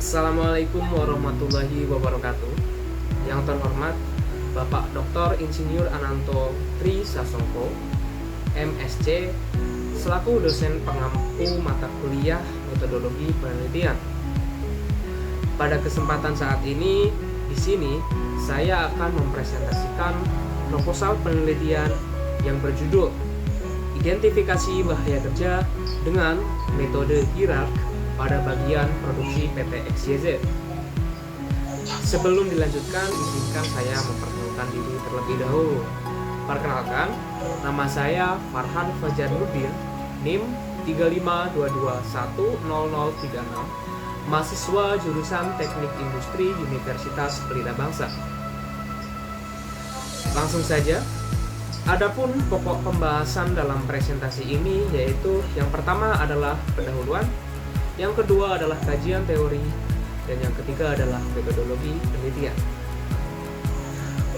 Assalamualaikum warahmatullahi wabarakatuh. Yang terhormat Bapak Dr. Insinyur Ananto Tri Sasongko, MSc, selaku dosen pengampu mata kuliah metodologi penelitian. Pada kesempatan saat ini, di sini saya akan mempresentasikan proposal penelitian yang berjudul Identifikasi Bahaya Kerja dengan Metode Hierark pada bagian produksi PT XYZ. Sebelum dilanjutkan, izinkan saya memperkenalkan diri terlebih dahulu. Perkenalkan, nama saya Farhan Fajar Nurdin, NIM 352210036, mahasiswa jurusan Teknik Industri Universitas Pelita Bangsa. Langsung saja, adapun pokok pembahasan dalam presentasi ini yaitu yang pertama adalah pendahuluan, yang kedua adalah kajian teori, dan yang ketiga adalah metodologi penelitian.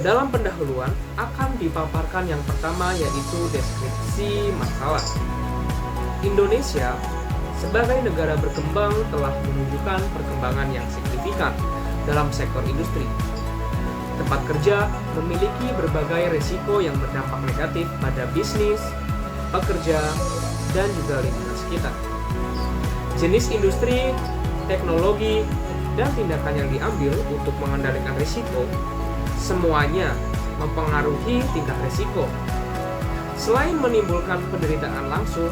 Dalam pendahuluan akan dipaparkan yang pertama yaitu deskripsi masalah. Indonesia sebagai negara berkembang telah menunjukkan perkembangan yang signifikan dalam sektor industri. Tempat kerja memiliki berbagai risiko yang berdampak negatif pada bisnis, pekerja, dan juga lingkungan sekitar. Jenis industri, teknologi, dan tindakan yang diambil untuk mengendalikan risiko semuanya mempengaruhi tingkat risiko. Selain menimbulkan penderitaan langsung,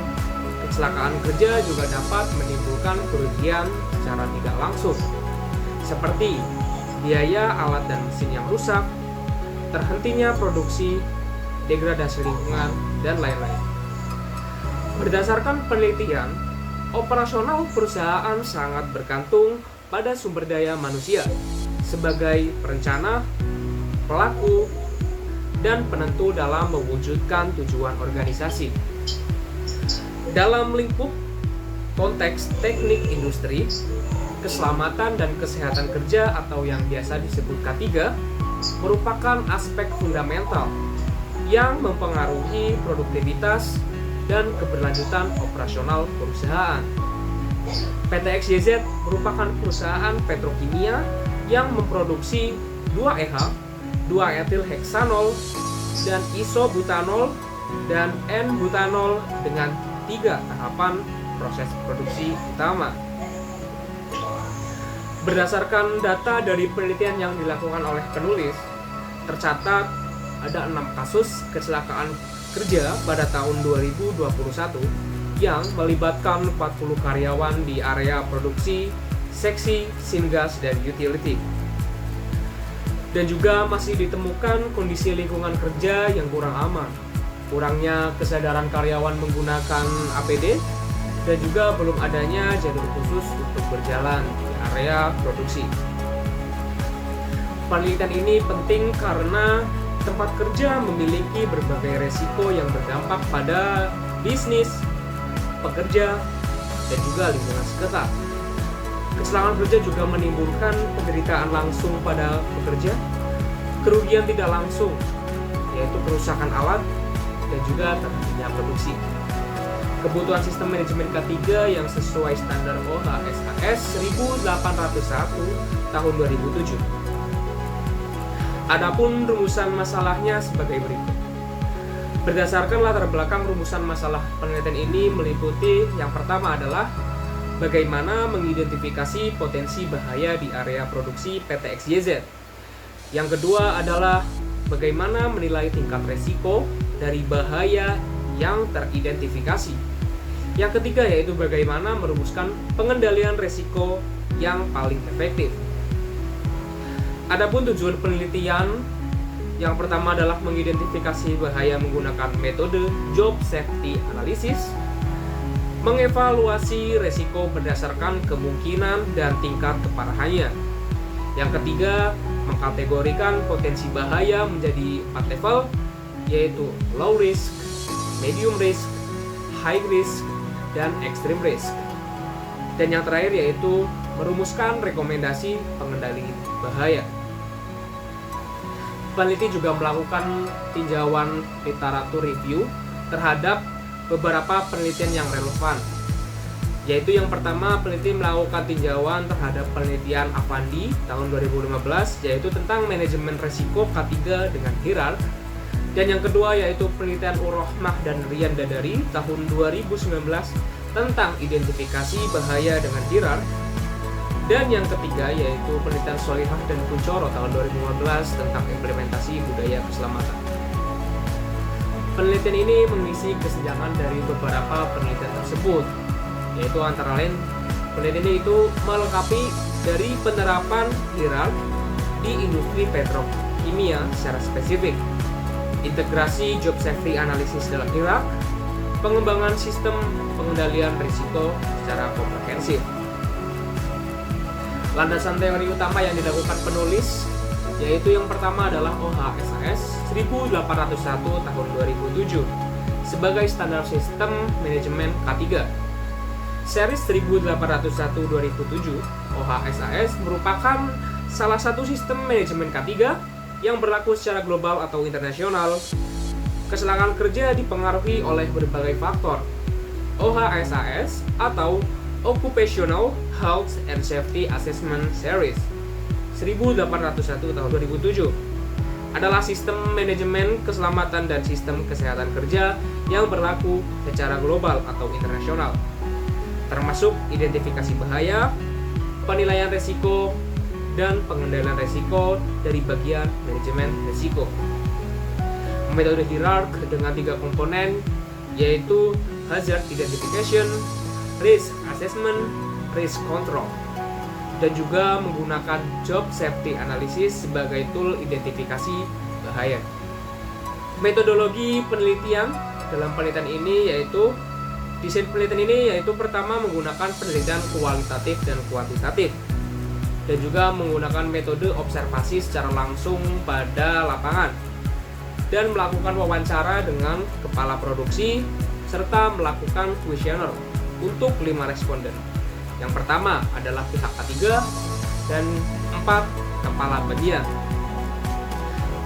kecelakaan kerja juga dapat menimbulkan kerugian secara tidak langsung, seperti biaya alat dan mesin yang rusak, terhentinya produksi, degradasi lingkungan, dan lain-lain. Berdasarkan penelitian, operasional perusahaan sangat bergantung pada sumber daya manusia sebagai perencana, pelaku, dan penentu dalam mewujudkan tujuan organisasi. Dalam lingkup konteks teknik industri, keselamatan dan kesehatan kerja atau yang biasa disebut K3 merupakan aspek fundamental yang mempengaruhi produktivitas dan keberlanjutan operasional perusahaan. PT XYZ merupakan perusahaan petrokimia yang memproduksi 2-EH, 2-etilheksanol, dan isobutanol dan N-butanol dengan 3 tahapan proses produksi utama. Berdasarkan data dari penelitian yang dilakukan oleh penulis, tercatat ada 6 kasus kecelakaan kerja pada tahun 2021 yang melibatkan 40 karyawan di area produksi, seksi, syngas, dan utility. Dan juga masih ditemukan kondisi lingkungan kerja yang kurang aman, kurangnya kesadaran karyawan menggunakan APD, dan juga belum adanya jalur khusus untuk berjalan di area produksi. Penelitian ini penting karena tempat kerja memiliki berbagai resiko yang berdampak pada bisnis, pekerja, dan juga lingkungan sekitar. Kecelakaan kerja juga menimbulkan penderitaan langsung pada pekerja, kerugian tidak langsung, yaitu kerusakan alat, dan juga terhentinya produksi. Kebutuhan sistem manajemen K3 yang sesuai standar OHSAS 1801 tahun 2007. Adapun rumusan masalahnya sebagai berikut. Berdasarkan latar belakang rumusan masalah penelitian ini meliputi yang pertama adalah bagaimana mengidentifikasi potensi bahaya di area produksi PT XYZ. Yang kedua adalah bagaimana menilai tingkat resiko dari bahaya yang teridentifikasi. Yang ketiga yaitu bagaimana merumuskan pengendalian resiko yang paling efektif. Adapun tujuan penelitian yang pertama adalah mengidentifikasi bahaya menggunakan metode Job Safety Analysis, mengevaluasi resiko berdasarkan kemungkinan dan tingkat keparahannya. Yang ketiga, mengkategorikan potensi bahaya menjadi 4 level, yaitu low risk, medium risk, high risk, dan extreme risk. Dan yang terakhir yaitu merumuskan rekomendasi pengendali bahaya. Peneliti juga melakukan tinjauan literatur review terhadap beberapa penelitian yang relevan. Yaitu yang pertama, peneliti melakukan tinjauan terhadap penelitian Avandi tahun 2015, yaitu tentang manajemen risiko K3 dengan HIRARC. Dan yang kedua yaitu penelitian Ur-Rahmah dan Rian Dadari tahun 2019 tentang identifikasi bahaya dengan HIRARC. Dan yang ketiga yaitu penelitian Solihah dan Kuncoro tahun 2015 tentang implementasi budaya keselamatan. Penelitian ini mengisi kesenjangan dari beberapa penelitian tersebut, yaitu antara lain penelitian ini itu melengkapi dari penerapan HIRARC di industri petrokimia secara spesifik, integrasi job safety analysis dalam HIRARC, pengembangan sistem pengendalian risiko secara komprehensif. Landasan teori utama yang dilakukan penulis yaitu yang pertama adalah OHSAS 1801 tahun 2007 sebagai standar sistem manajemen K3. Series 1801-2007 OHSAS merupakan salah satu sistem manajemen K3 yang berlaku secara global atau internasional. Kecelakaan kerja dipengaruhi oleh berbagai faktor. OHSAS atau Occupational Health and Safety Assessment Series 1801 tahun 2007 adalah sistem manajemen keselamatan dan sistem kesehatan kerja yang berlaku secara global atau internasional, termasuk identifikasi bahaya, penilaian risiko, dan pengendalian risiko dari bagian manajemen risiko. Metode HIRARC dengan 3 komponen yaitu hazard identification, risk assessment, risk control, dan juga menggunakan job safety analysis sebagai tool identifikasi bahaya. Metodologi penelitian dalam penelitian ini yaitu desain penelitian ini yaitu pertama menggunakan penelitian kualitatif dan kuantitatif, dan juga menggunakan metode observasi secara langsung pada lapangan, dan melakukan wawancara dengan kepala produksi serta melakukan kuesioner untuk 5 responden. Yang pertama adalah pihak ketiga dan 4 kepala bagian.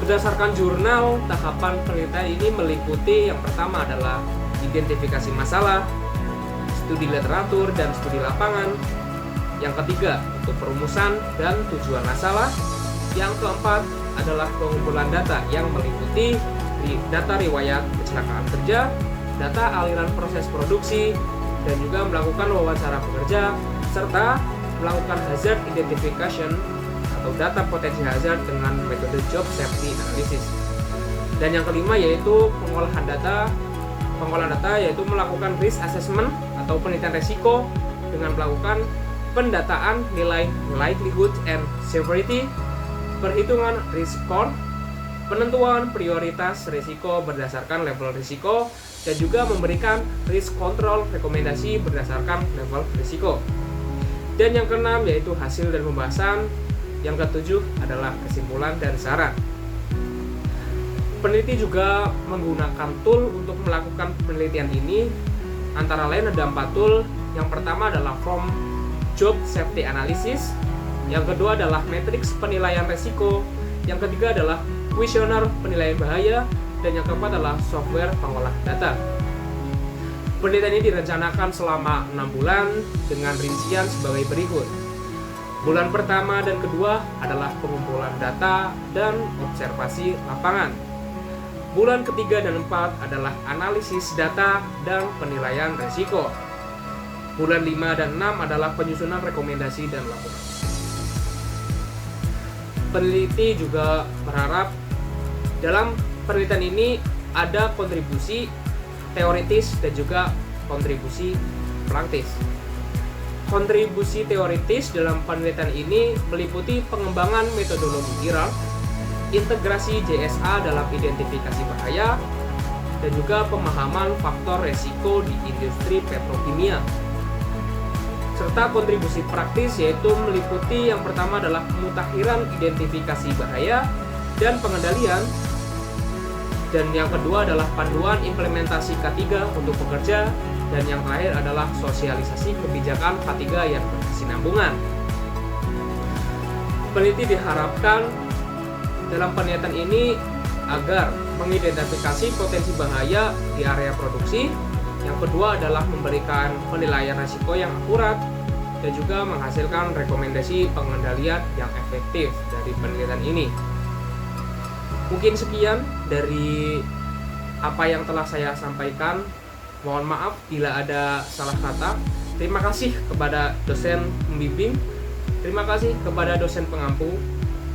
Berdasarkan jurnal, tahapan penelitian ini meliputi yang pertama adalah identifikasi masalah, studi literatur dan studi lapangan. Yang ketiga untuk perumusan dan tujuan masalah. Yang keempat adalah pengumpulan data yang meliputi data riwayat kecelakaan kerja, data aliran proses produksi, dan juga melakukan wawancara pekerja, serta melakukan hazard identification atau data potensi hazard dengan metode job safety analysis. Dan yang kelima yaitu pengolahan data. Pengolahan data yaitu melakukan risk assessment atau penelitian risiko dengan melakukan pendataan nilai likelihood and severity, perhitungan risk score, penentuan prioritas risiko berdasarkan level risiko, dan juga memberikan risk control rekomendasi berdasarkan level risiko. Dan yang keenam yaitu hasil dan pembahasan. Yang ketujuh adalah kesimpulan dan saran. Peneliti juga menggunakan tool untuk melakukan penelitian ini. Antara lain ada 4 tool. Yang pertama adalah Form Job Safety Analysis. Yang kedua adalah Matrix Penilaian Risiko. Yang ketiga adalah Kuesioner Penilaian Bahaya. Dan yang keempat adalah software pengolah data. Penelitian ini direncanakan selama 6 bulan dengan rincian sebagai berikut. Bulan pertama dan kedua adalah pengumpulan data dan observasi lapangan. Bulan ketiga dan 4 adalah analisis data dan penilaian risiko. Bulan 5 dan 6 adalah penyusunan rekomendasi dan laporan. Peneliti juga berharap dalam penelitian ini ada kontribusi teoritis dan juga kontribusi praktis. Kontribusi teoritis dalam penelitian ini meliputi pengembangan metodologi HIRARC, integrasi JSA dalam identifikasi bahaya, dan juga pemahaman faktor resiko di industri petrokimia. Serta kontribusi praktis yaitu meliputi yang pertama adalah pemutakhiran identifikasi bahaya dan pengendalian. Dan yang kedua adalah panduan implementasi K3 untuk pekerja. Dan yang terakhir adalah sosialisasi kebijakan K3 yang berkesinambungan. Peneliti diharapkan dalam penelitian ini agar mengidentifikasi potensi bahaya di area produksi, Yang kedua adalah memberikan penilaian risiko yang akurat dan juga menghasilkan rekomendasi pengendalian yang efektif dari penelitian ini. Mungkin sekian dari apa yang telah saya sampaikan. Mohon maaf bila ada salah kata. Terima kasih kepada dosen pembimbing, terima kasih kepada dosen pengampu,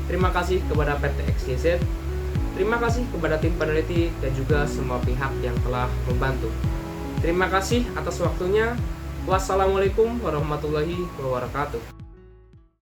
terima kasih kepada PT XYZ, terima kasih kepada tim peneliti dan juga semua pihak yang telah membantu. Terima kasih atas waktunya. Wassalamualaikum warahmatullahi wabarakatuh.